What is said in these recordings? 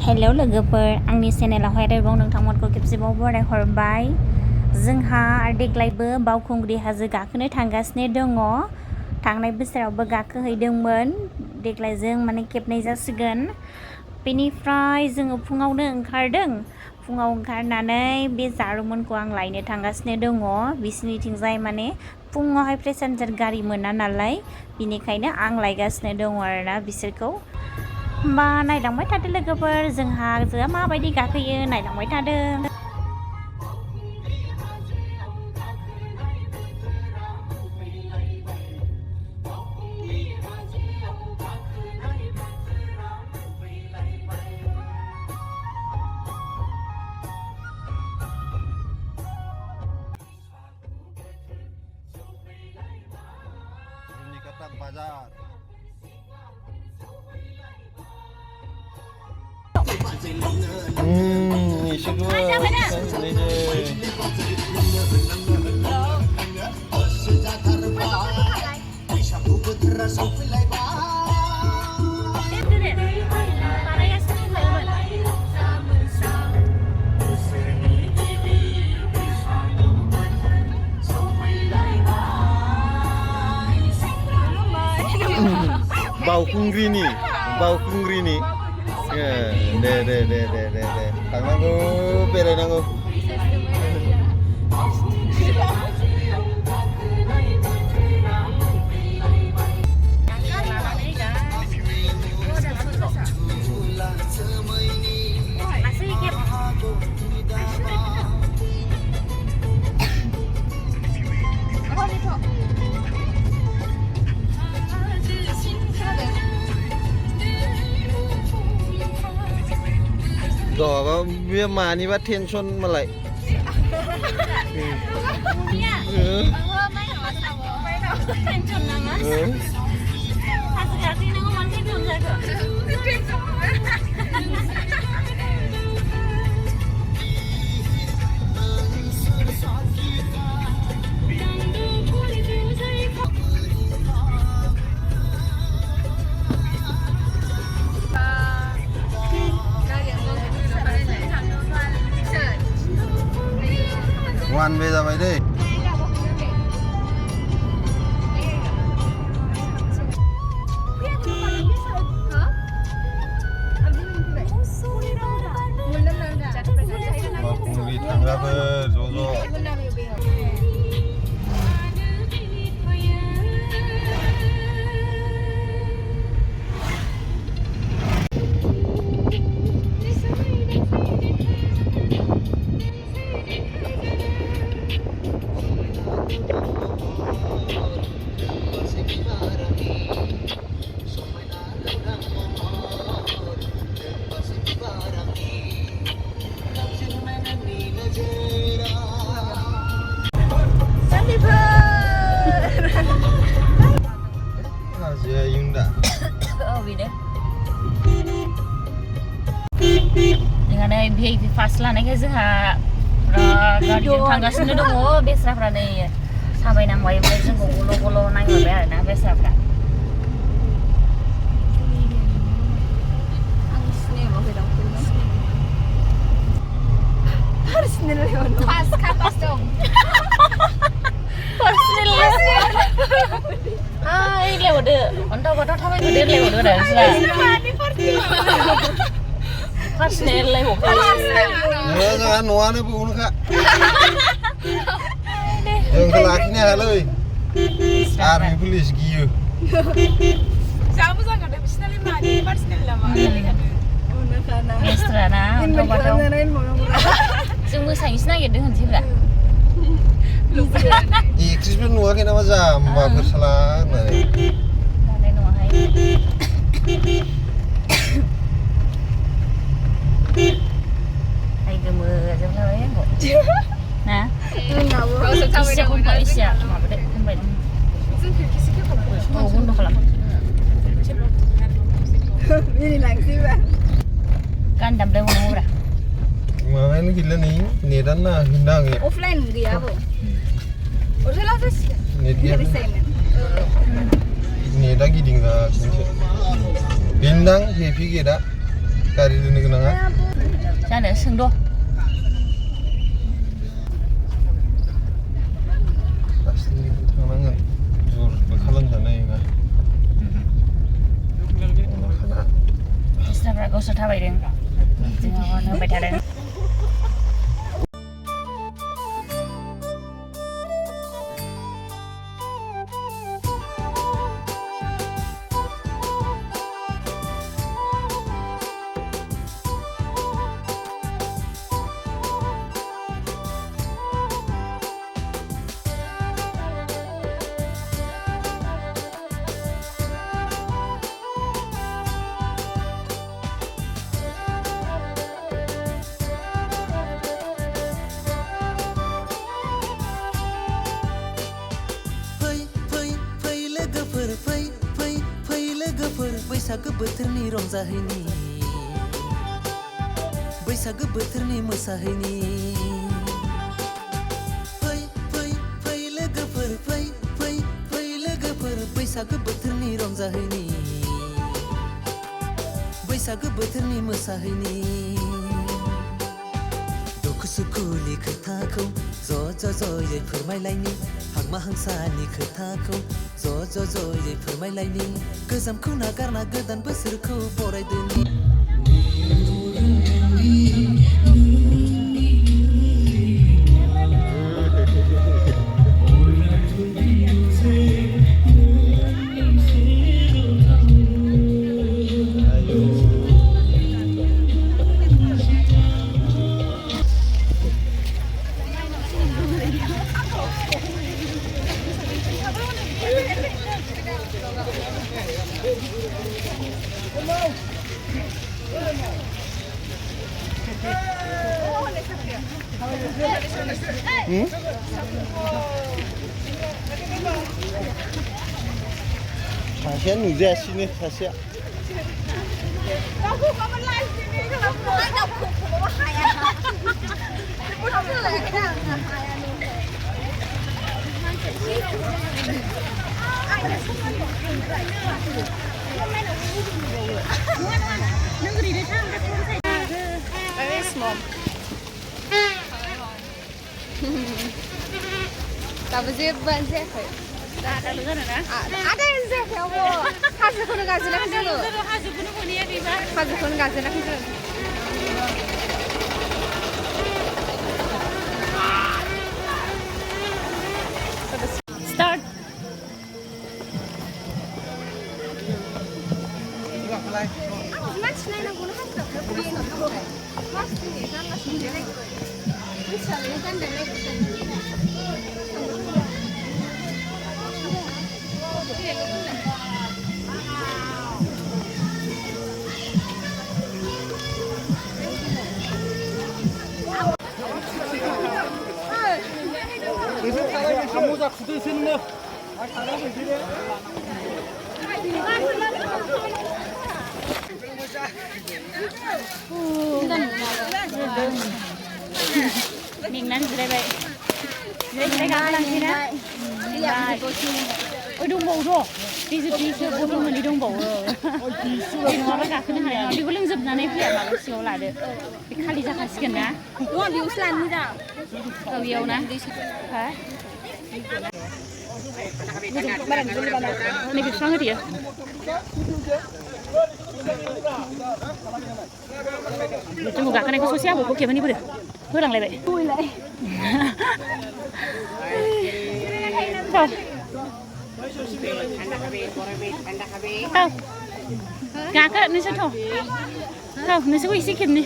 हेल' लोगोफोर आंनि चेनेलावहाय आरोबाव नोंथांमोनखौ खेबसेबाव बराय हरबाय। जोंहा देग्लायबो बावखुंग्रि हाजो गाखोनो थांगासिनो दङ। थांनाय बोसोरावबो गाखोहैदोंमोन, देग्लाय जों माने खेबनै जासिगोन। बेनिफ्राय जोङो फुङावनो ओंखारदों। फुङाव ओंखारनानै बे जारुमोनखौ आं लायनो थांगासिनो दङ। बिसिनिथिंजाय माने फुङावहाय पेसेन्जार गारि मोना नालाय, बिनिखायनो आं लायगासिनो दङ आरोना बिसोरखौ। होमबा नायलांबाय थादो लोगोफोर, जोंहा हाजोआ माबायदि गाखोयो नायलांबाय थादो। एसे बावखुंग्रिनि दे थांनांगौ, बेरायनांगौ। बे मानिबा टेनसन मालाय। वान वे जाबाय दै। बावखुंग्रि थांग्राफोर ज'। VIP पास लानायखाय जोंहा गारिजों थांगासिनो दङ। बेस्राफ्रा नै थाबायनांबाय, ओमफ्राय जोंखौ गल' नायहरबाय आरोना बेस्राफ्रा। लेवदो अन्थाव बाथाव थाबायबोदो, लेवदो पार्सनेल जोंहा न'आनो बेयावनोखा। जोंखौ लाखिनो हायालै, आर्मि पुलिस गियो। जा मोजां गादों बिसिनालाय मानि पार्सनेल नामा बेस्राना अन्थाव बाथाव। जों मोसानोसो नागिरदों होनसैब्रा। एक्ट्रिसबो नुवाखै नामा जाम्बाफोर साला होननानै। दालाय न'आवहाय आइ गोमो जोबलाबाय आंखौ ना। इसिया माबादो होनबाय दं। औ बन्द' खालाम। गान दामलायबावनांगौब्रा। माबायानो गैला नै, नेटानो नाङाखै। अफलाइन गैया आब'। अरजाला जासिगोन। नेट गैया। नेटा गिदिंगासिनोसो। बेनोदां हेपि गेटआ गारि दोननो गोनाङा। होनो सोंद' दासिमनिखौ थांनांगोन जरबो खालामजानाय नङा बिस्राफ्रा गावसोर थाबायदों जोङो हरनो होबाय थादों बैसागो बोथोरनि रंजाहैनि बैसागो बोथोरनि मोसाहैनि फै फै फै लोगोफोर फै फै फै लोगोफोर बैसागो बोथोरनि रंजाहैनि बैसागो बोथोरनि मोसाहैनि दुखु सुखुनि खोथाखौ ज' ज'यै फोरमायलायनि हांमा हांसानि खोथाखौ ज' ज'यै फोरमायलायनि गोजामखौ नागारना गोदान बोसोरखौ बरायदोनि सासेया नुजायासैनो सासेया दाबो जेबोआनो जायाखै दादाल' जादोंना आदायानो जायाखै आब' हाजोखौनो गाजेनाखै जोङो हाजोखौनो मोनहैया गैबा हाजोखौनो गाजेनाखै जों स्टार्ट मानसि नायनांगौनो हाजोआव मानसि जानलासो मिथियालै गानदों 모자 굳어 있었네. मेंनानै जिरायबाय जिराय गाखोलांसैना दंबावोथ' दैसो बथल मोननै दंबावो बे नङाबा गाखोनो हानाय नङा बेखौ लोंजोबनानै फैया माबा सिङाव लादो बे खालि जाखासिगोन ना नङा बेयावसो लानो मोजां बेयाव ना हा नै बिफां होयो जोंखौ गाखोनायखौ ससे आबौखौ खेबोनि बोरो होलांलायबाय गाखो नोंसोरथ' नोंसोरखौ एसे खेबनि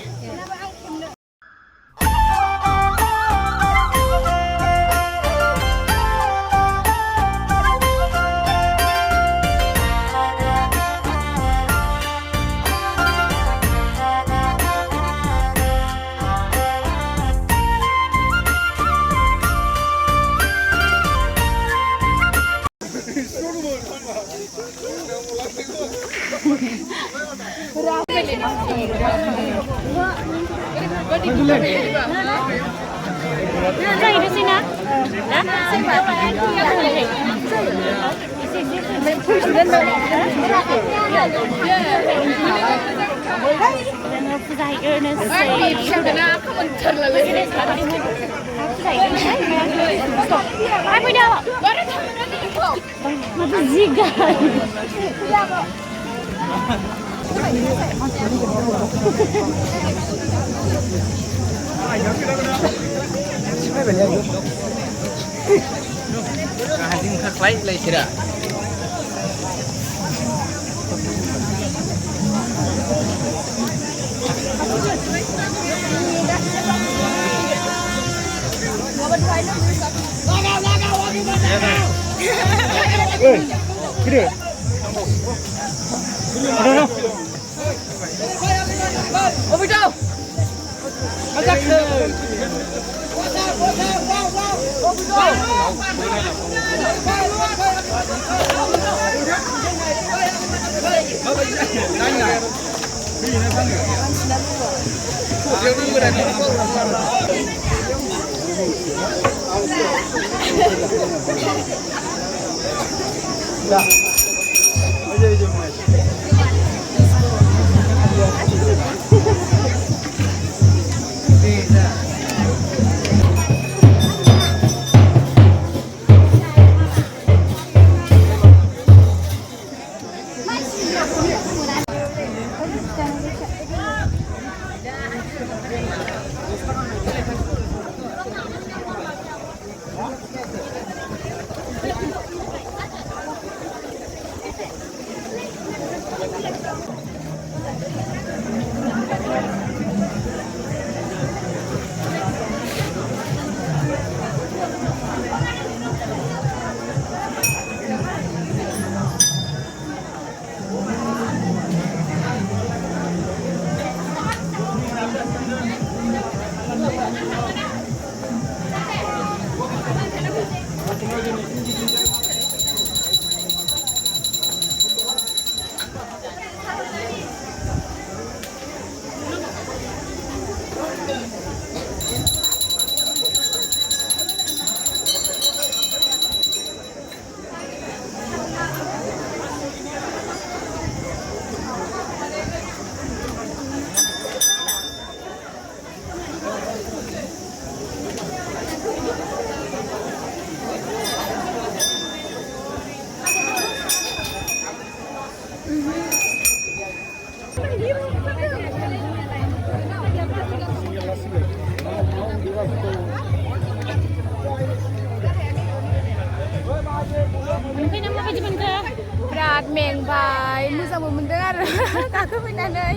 जाहैनोसैना जोङो फुजा हैग्रोनोसै फिसाखौना खोमोन थोरलालै फुजा हैग्रोनोसै फैदो माथो जि गाय Anjing keklai lai kira. Kira. Oh, betul. Ajak ke. Berat mengbay, moजांबो मोनदों आरो गाखोफैनानै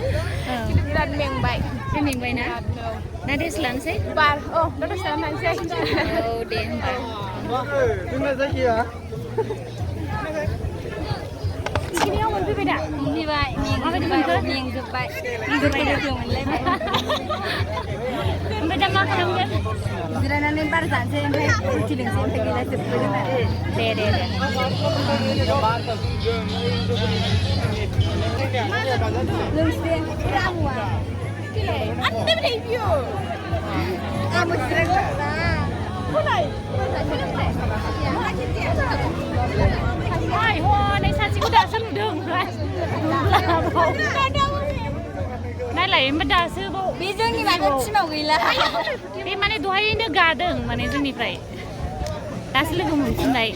बिराद मेंबाय मेंबायना ना रेस्ट लानोसै बार दा दसे लानोसै औ दे होमबा जोंना जायगाया थिखिनियाव मोनफैबाय दा मोनफैबाय माबायदि मोनखो मेंजोब्बाय लोगो मोनलायबाय ओमफ्राय दा मा खालामगोन जिरायनानै बार जानोसै ओमफ्राय रुटि लोंसै ओमफ्राय गैला जोबबाय जोंना दे लोंसै रामुआ Anda review. Kamu sering Mulai. Hai,ในชาชิกุดาสนุดึงเลยनायलाय ओमफ्राय दासो बे जोंनि माने टिमाव गैला बे माने दहायनो गादों माने जोंनिफ्राय दासो लोगो मोनफिनबाय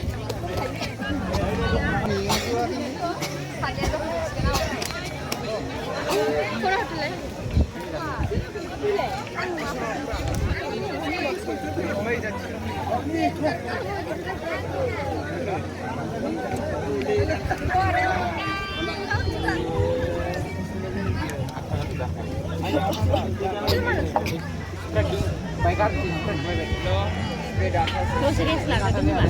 Dose guys lah ketemu lah.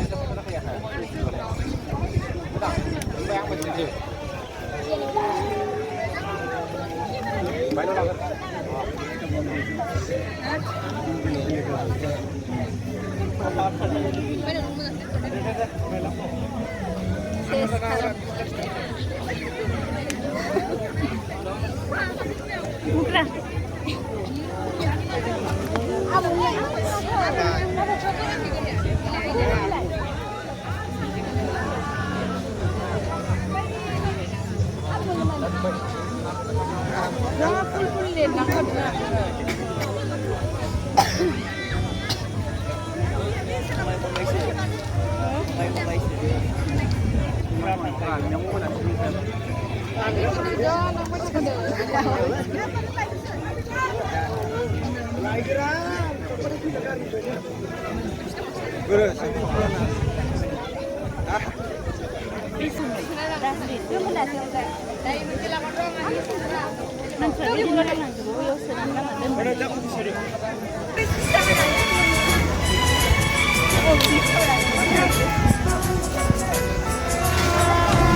Bukan.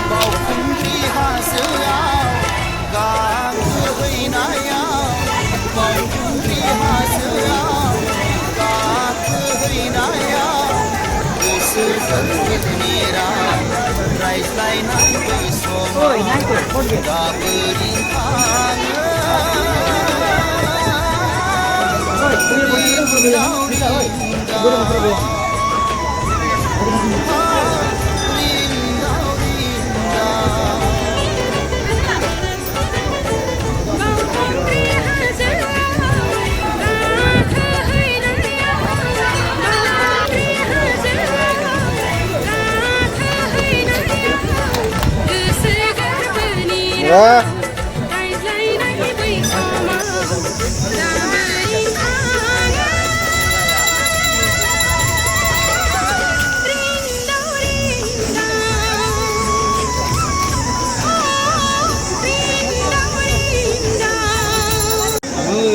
बावखुंग्रि हाजोआव गाखोहैनायाव बावखुंग्रि हाजोआव गाखोहैनायाव गोसो गोरबोनि राव रायज्लायनाय बै समाव गाबोरि थाङो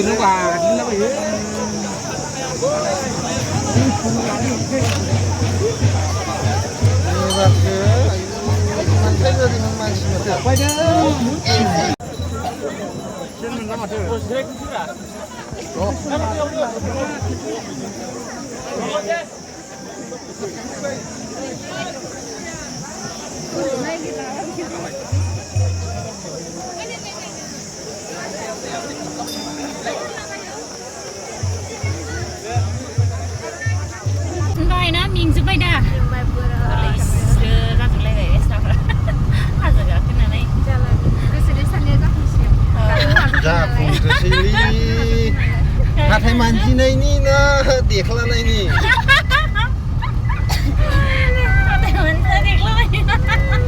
Nó quà nó bị quay đi Nói nó mình giúp bây đà lấy sơ ra từ lấy về sao à giờ cái này जाफुंथोसैलै हाथाय मानजिनायनि ना देख्लानायनि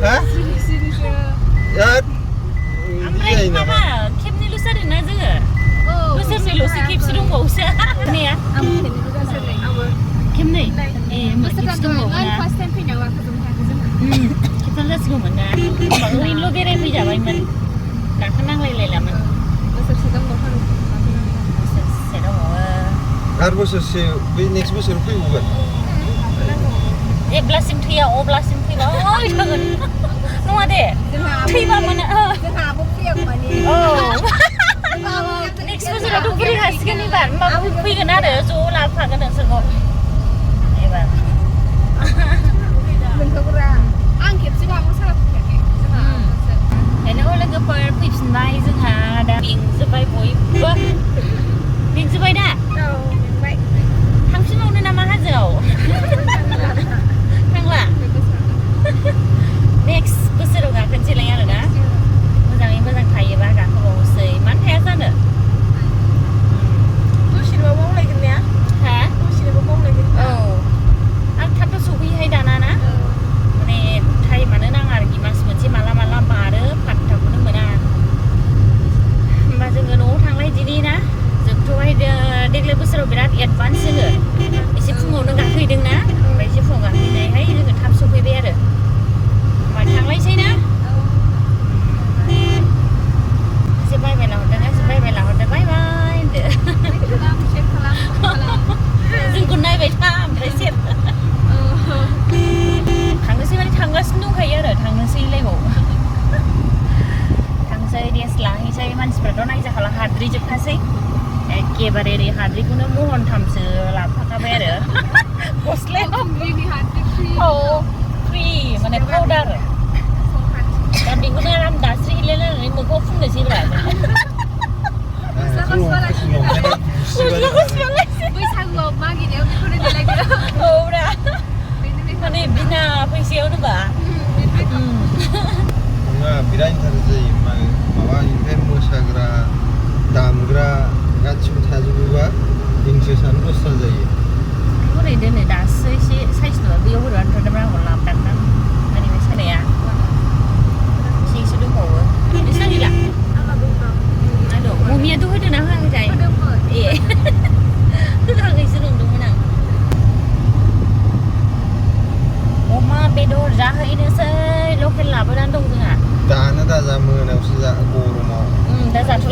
हा याद ओमफ्राय माबा खेबनैल'सो जादोंना जोङो बोसोरसेल'सो खेबसे दंबावोसो नेया खेबनै ए खेबसे दंबावोना खेबथाम जासिगौमोन ना होमबा ओरैनोल' बेरायफैजाबायमोन गाखोनांलायलायलामोन बोसोरसे दंबावो आरो बोसोरसे बै नेक्स्ट बोसोर फैबावगोन जेब्लासिम थैया अब्लासिम फैबाय थागोन नङा दे थैबा मोनो जोंहाबो फैयो माने औ नेक्स्ट बोसोरावथ' बुरै हासिगोन एबार होमबाबो फैगोन आरो ज' लाबोफागोन नोंसोरखौ एबार नोंखौरा आं खेबसे गाबो सालाफैयाखै जोंहा बेनो लोगोफोर फैफिनबाय जोंहा दा मेंजोब्बाय बयबो मेंजोब्बाय दा औ मेंबाय थांफिनबावनो नामा हाजोआव थांला नेक्स्ट बोसोराव गाखोनोसैलाय आरो ना मोजाङै मोजां थायोबा गाखोबावनोसै मानो थाया जानो दसेनोबो मावलायगोन ने हा दसेनोबो मावलायगोन औ आं थाब थाब सफैयोहाय दाना ना माने टाइमानो नाङा आरोखि मास मोनसे माला माला बारो फात्ताखौनो मोना होमबा जोङो न'आव थांलाय दिनै ना जोबथ'बाय देग्लाय बोसोराव बिराद एडभान्स जोङो एसे फुङावनो गाखोहैदों ना ओमफ्राय एसे फुङाव गाखोहैनायहाय जोङो थाब सफैबाय आरो होमबा थांलायसै ना एसे बायबाय लाहरदों एसे बायबाय लाहरदों बाय बाय होनदो जोंखौ नायबाय था ओमफ्राय सेर थांनोसै माने थांगासिनो दंखायो आरो थांनोसैलायबाव थांसै रेस्ट लाहैसै मानसिफ्राथ' नायजाखाला हाद्रिजोबखासै एखेबारे ओरै हाद्रिखौनो महनथामसो लाबोफाखाबाय आरो गस्लायाव औ फ्रि माने पाउडार दा बेखौनो आराम दास्रि हैलायलायनानै मोखाङाव फुननोसैब्रा बैसागुआव मागिनायाव बेखौनो देलायगोन औ ब्रा माने बिना फैसायावनोबा नङा बिराद इन्टारेस्ट जायो माबा इनिफ्राय मोसाग्रा दामग्रा गासिबो थाजोबोबा इंसेसानो दसथा जायो बोरै दोनो दासो एसे साइज नुवा बेयाव बोरैबा नुथारदोंमोन आंखौ लाबोदां आंनि बे सानाया एसे दंबावो नोंसिना गैला आंना दं दा आंनाव मम्मियाथ' होदोंना होआखैथाय होदोंमोन ए होआखैसो नंदोंमोन आं अमा बेदर जाहैनोसै लकेल लाबोनानै दं जोंहा दानो दाजा मोनायावसो जा गरमाव दा जाथ'ला